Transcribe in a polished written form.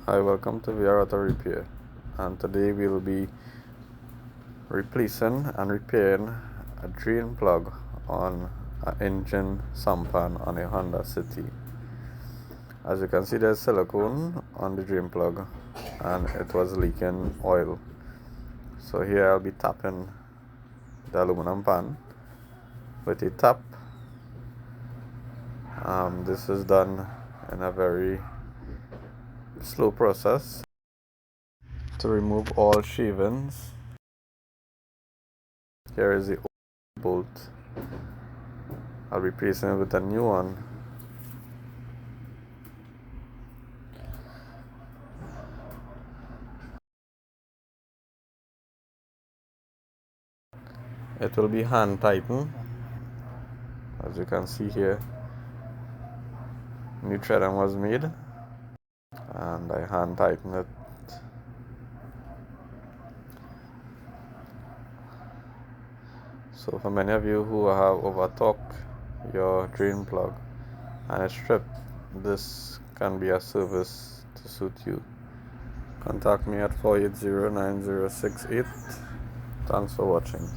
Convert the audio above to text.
Hi, welcome to VR Auto Repair, and today we'll be replacing and repairing a drain plug on an engine sampan on a Honda City. As you can see, there's silicone on the drain plug and it was leaking oil. So here I'll be tapping the aluminum pan with a tap. This is done in a very slow process to remove all shavings. Here is the old bolt. I'll be replacing it with a new one. It will be hand tightened, as you can see here. New threading was made and I hand tightened it. So for many of you who have overtorqued your drain plug and it's stripped, this can be a service to suit you. Contact me at 480-9068. Thanks for watching.